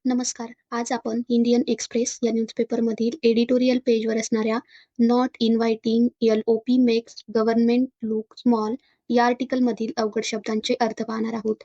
नमस्कार. आज आपण इंडियन एक्सप्रेस या न्यूजपेपरमधील एडिटोरियल पेजवर असणाऱ्या not inviting L O P makes government look small या आर्टिकलमधील अवघड शब्दांचे अर्थ पाहणार आहोत.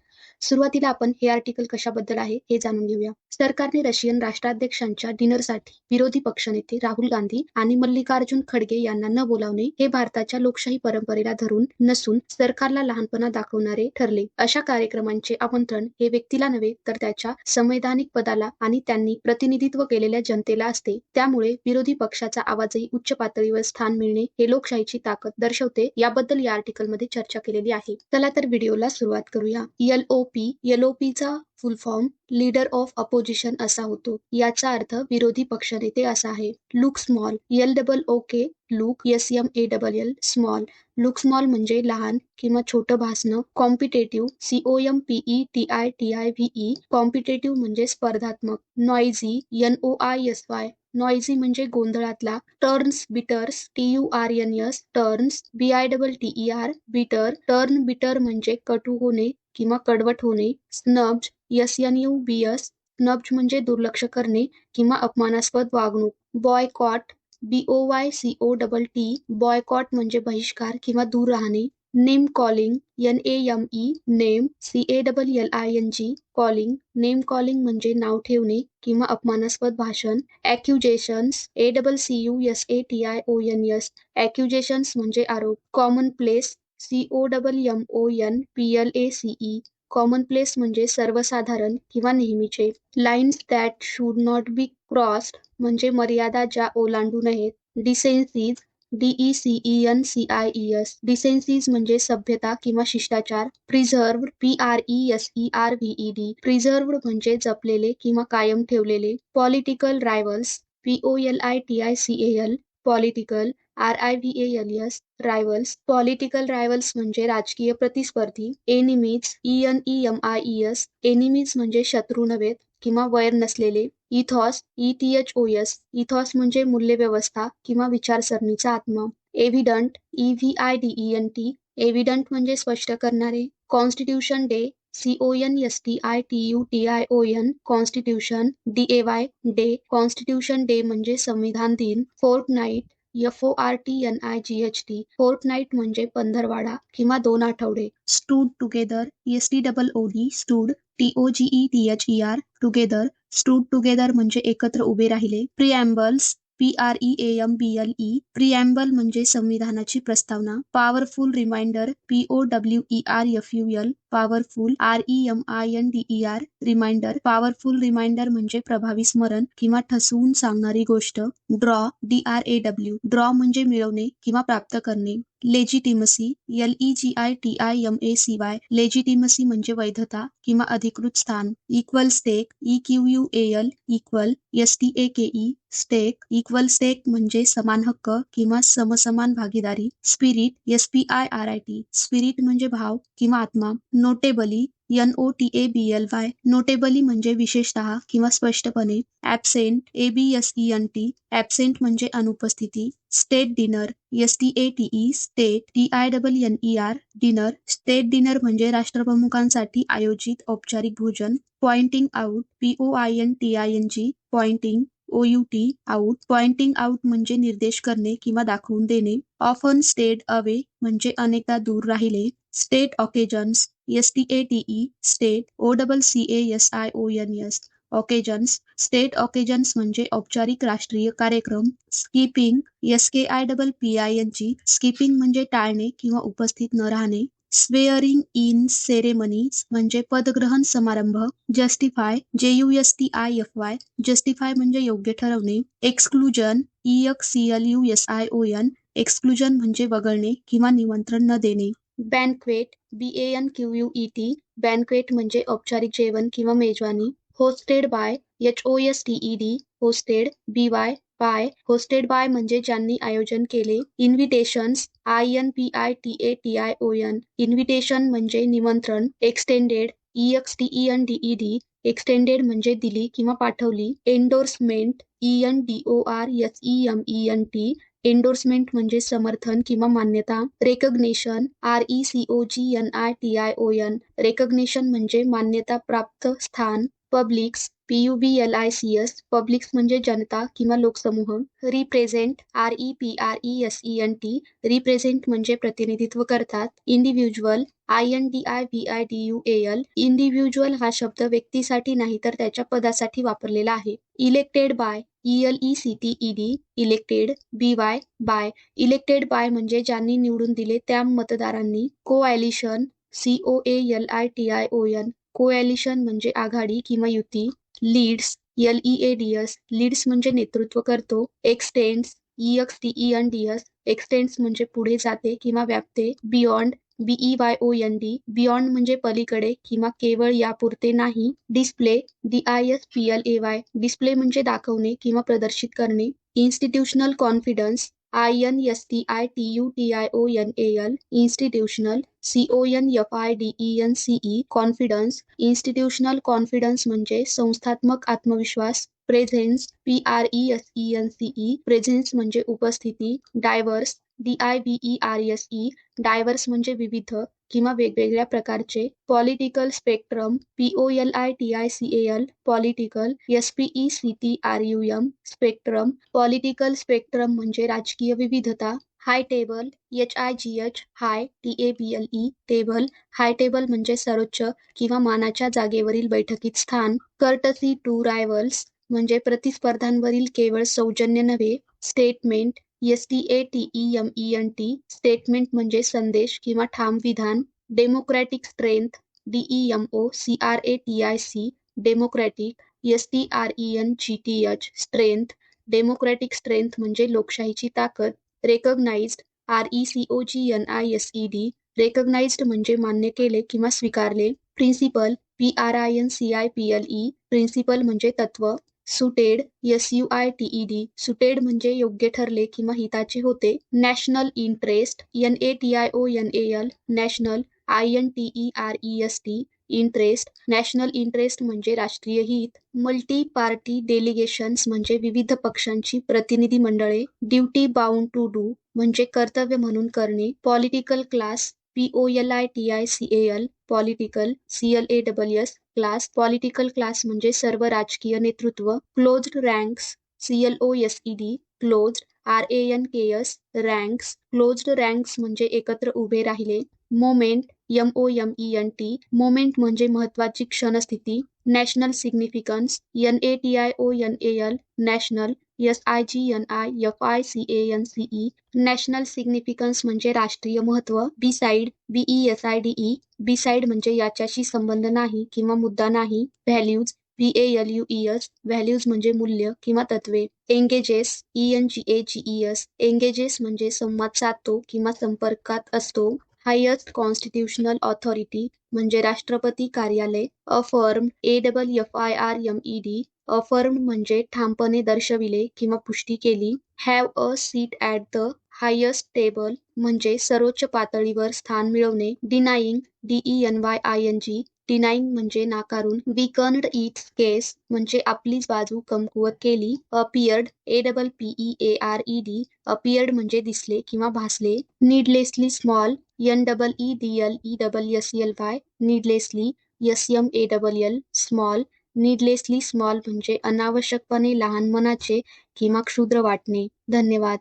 सुरुवातीला आपण हे आर्टिकल कशाबद्दल आहे हे जाणून घेऊया. सरकारने रशियन राष्ट्राध्यक्षांच्या डिनरसाठी विरोधी पक्षनेते राहुल गांधी आणि मल्लिकार्जुन खडगे यांना न बोलावणे हे भारताच्या लोकशाही परंपरेला धरून नसून सरकारला लहानपणा दाखवणारे ठरले. अशा कार्यक्रमांचे आमंत्रण हे व्यक्तीला नव्हे तर त्याच्या संवैधानिक पदाला आणि त्यांनी प्रतिनिधित्व केलेल्या जनतेला असते. त्यामुळे विरोधी पक्षाचा आवाजही उच्च पातळीवर स्थान मिळणे हे लोकशाहीची ताकद दर्शवते. याबद्दल या आर्टिकलमध्ये चर्चा केलेली आहे. चला तर व्हिडिओला सुरुवात करूया. एल-ओ-पीचा full form leader of opposition असा होतो. याचा अर्थ विरोधी पक्षनेते असा आहे. Look small, L-O-O-K, look S-M-A-L-L, small. Look small म्हणजे लहान किंवा छोटं भासणं. कॉम्पिटेटिव्ह, COMPETITIVE, कॉम्पिटेटिव्ह म्हणजे स्पर्धात्मक. नॉइझी, NOISY, नॉइझी म्हणजे गोंधळातला. Turns bitters, TURNS, turns, BITTER, bitter. Turn bitter म्हणजे कटू होणे किंवा कडवट होणे. स्नब्ज, SNUBS, स्नब्ज म्हणजे दुर्लक्ष करणे किंवा अपमानास्पद वागणूक. बॉयकॉट, BOYCOTT, बॉयकॉट म्हणजे बहिष्कार किंवा दूर राहणे. Name calling, NAME, name, CALLING, calling. Name calling म्हणजे नाव ठेवणे किंवा अपमानास्पद भाषण. ॲक्युजेशन्स, ACCUSATIONS, ॲक्युजेशन्स म्हणजे आरोप. Common place, COMMONPLACE, common place म्हणजे सर्वसाधारण किंवा नेहमीचे. Lines that should not be crossed म्हणजे मर्यादा ज्या ओलांडू नयेत. डिसेन्सीज, DECENCIES, डिसेन्सीज म्हणजे सभ्यता किंवा शिष्टाचार. प्रिझर्व्ड, PRESERVED, प्रिझर्व्ड म्हणजे जपलेले किंवा कायम ठेवलेले. Political rivals, POLITICAL, political, RIVALS, rivals. Political rivals म्हणजे राजकीय प्रतिस्पर्धी. एनिमीज, ENEMIES, एनिमीज म्हणजे शत्रू नव्हेत किंवा वैर नसलेले. इथॉस, ETHOS, इथॉस म्हणजे मूल्यव्यवस्था किंवा विचारसरणीचा आत्मा. एव्हिडंट, EVIDENT, एव्हिडंट म्हणजे स्पष्ट करणारे. Constitution day, CONSTITUTION, constitution. DAY, day, constitution day म्हणजे संविधान दिन. फोर्टनाईट, FORTNIGHT, फोर्टनाईट म्हणजे पंधरवाडा किंवा 2 आठवडे. Stood together, STOOD, stood, TOGETHER, together, stood together म्हणजे एकत्र उभे राहिले. प्रिॲम्बल्स, PREAMBLE, प्रिॲम्बल म्हणजे संविधानाची प्रस्तावना. Powerful reminder, POWERFUL, powerful, REMINDER, reminder. Powerful reminder म्हणजे प्रभावी स्मरण किंवा ठसवून सांगणारी गोष्ट. ड्रॉ, DRAW, ड्रॉ म्हणजे मिळवणे किंवा प्राप्त करणे. लेजिटिमसी, LEGITIMACY, लेजिटिमसी म्हणजे वैधता किंवा अधिकृत स्थान. Equal stake, EQUAL, equal, STAKE, stake, equal stake म्हणजे समान हक्क किंवा समसमान भागीदारी. स्पिरिट, SPIRIT, स्पिरिट म्हणजे भाव किंवा आत्मा. नोटेबली, NOTABLY, नोटेबली म्हणजे विशेषतः किंवा स्पष्टपणे. ॲब्सेंट, ABSENT, ॲब्सेंट म्हणजे अनुपस्थिती. State dinner, STATE, state, DINNER, dinner. State dinner म्हणजे राष्ट्रप्रमुखांसाठी आयोजित औपचारिक भोजन. Pointing out, POINTING, pointing, OUT, out. Pointing out म्हणजे निर्देश करणे किंवा दाखवून देणे. ऑफन स्टेड अवे म्हणजे अनेकदा दूर राहिले. State occasions, STATE, state, OCCASIONS, occasions. State occasions म्हणजे औपचारिक राष्ट्रीय कार्यक्रम. स्किपिंग, SKIPPING, स्किपिंग म्हणजे टाळणे किंवा उपस्थित न राहणे. स्वेअरिंग इन सेरेमनीज म्हणजे पदग्रहण समारंभ. जस्टिफाय, JUSTIFY, जस्टिफाय म्हणजे योग्य ठरवणे. एक्सक्लुजन, EXCLUSION, एक्सक्लुजन म्हणजे वगळणे किंवा निमंत्रण न देणे. बँक्वेट, BANQUET, बँक्वेट म्हणजे औपचारिक जेवण किंवा मेजवानी. Hosted by, HOSTED, hosted. BY, by, hosted by म्हणजे ज्यांनी आयोजन केले. इन्व्हिटेशन्स, INVITATION, इन्व्हिटेशन म्हणजे निमंत्रण. एक्सटेंडेड, EXTENDED, एक्सटेंडेड म्हणजे दिली किंवा पाठवली. एंडोर्समेंट, ENDORSEMENT, एंडोर्समेंट म्हणजे समर्थन किंवा मान्यता. रेकग्नेशन, RECOGNITION, रेकग्नेशन म्हणजे मान्यता प्राप्त स्थान. पब्लिक्स, PUBLICS पब्लिक्स म्हणजे जनता किंवा लोकसमूह. रिप्रेझेंट REPRESENT रिप्रेझेंट म्हणजे प्रतिनिधित्व करतात. इंडिव्हिज्युअल INDIVIDUAL इंडिव्हिज्युअल हा शब्द व्यक्तीसाठी नाही तर त्याच्या पदासाठी वापरलेला आहे. Elected by ELECTED elected BY by elected by म्हणजे ज्यांनी निवडून दिले त्या मतदारांनी. कोॲलिशन COALITION कोॲलिशन म्हणजे आघाडी किंवा युती. लीड्स LEADS लीड्स म्हणजे नेतृत्व करतो. एक्सटेंड्स EXTENDS एक्सटेंड्स म्हणजे पुढे जाते किंवा व्यापते. बियॉन्ड BEYOND बियॉन्ड म्हणजे पलीकडे किंवा केवळ यापुरते नाही. डिस्प्ले DISPLAY डिस्प्ले म्हणजे दाखवणे किंवा प्रदर्शित करणे. Institutional confidence INSTITUTIONAL institutional CONFIDENCE confidence institutional confidence म्हणजे संस्थात्मक आत्मविश्वास. प्रेझेन्स PRESENCE प्रेझेन्स म्हणजे उपस्थिती. डायव्हर्स DIVERSE डायव्हर्स म्हणजे विविध किंवा वेगवेगळ्या प्रकारचे. Political spectrum POLITICAL political SPECTRUM spectrum political spectrum म्हणजे राजकीय विविधता. हाय टेबल HIGH हाय TABLE टेबल हाय टेबल म्हणजे सर्वोच्च किंवा मानाच्या जागेवरील बैठकीत स्थान. कर्टसी टू रायव्हल्स म्हणजे प्रतिस्पर्ध्यांवरील केवळ सौजन्य नव्हे. स्टेटमेंट STATEMENT स्टेटमेंट म्हणजे संदेश किंवा ठाम विधान. Democratic strength DEMOCRATIC democratic STRENGTH strength democratic strength म्हणजे लोकशाहीची ताकद. रेकग्नाइज्ड RECOGNISED रेकग्नाइज्ड म्हणजे मान्य केले किंवा स्वीकारले. प्रिन्सिपल PRINCIPLE प्रिन्सिपल म्हणजे तत्व. सुटेड SUITED सुटेड म्हणजे योग्य ठरले किंवा हिताचे होते. National interest NATIONAL national INTEREST interest national interest म्हणजे राष्ट्रीय हित. मल्टी पार्टी डेलिगेशन्स म्हणजे विविध पक्षांची प्रतिनिधी मंडळे. ड्युटी बाउंड टू डू म्हणजे कर्तव्य म्हणून करणे. Political class POLITICAL political CLASS class political class म्हणजे सर्व राजकीय नेतृत्व. Closed ranks CLOSED closed RANKS ranks closed ranks म्हणजे एकत्र उभे राहिले. मोमेंट MOMENT मोमेंट म्हणजे महत्वाची क्षणस्थिती. National significance NATIONAL national SIGNIFICANCE national significance म्हणजे राष्ट्रीय महत्त्व. बिसाइड BESIDE बिसाइड म्हणजे याच्याशी संबंध नाही किंवा मुद्दा नाही. व्हॅल्यूज VALUES व्हॅल्यूज म्हणजे मूल्य किंवा तत्वे. एंगेजेस ENGAGES एंगेजेस म्हणजे संवाद साधतो किंवा संपर्कात असतो. हायेस्ट कॉन्स्टिट्यूशनल ऑथॉरिटी म्हणजे राष्ट्रपती कार्यालय. अफर्म AFFIRMED अफर्म म्हणजे ठामपणे दर्शविले किंवा पुष्टी केली. Have a seat at the highest table म्हणजे सर्वोच्च पातळीवर स्थान मिळवणे. डिनाईंग DENYING डिनाईंग म्हणजे नाकारून. विकन्ड इट्स केस म्हणजे आपलीच बाजू कमकुवत केली. अपियर्ड APPEARED अपियर्ड म्हणजे दिसले किंवा भासले. Needlessly small NEEDLESSLY needlessly SMALL small needlessly small म्हणजे अनावश्यकपणे लहान मनाचे किंवा क्षुद्र वाटणे. धन्यवाद.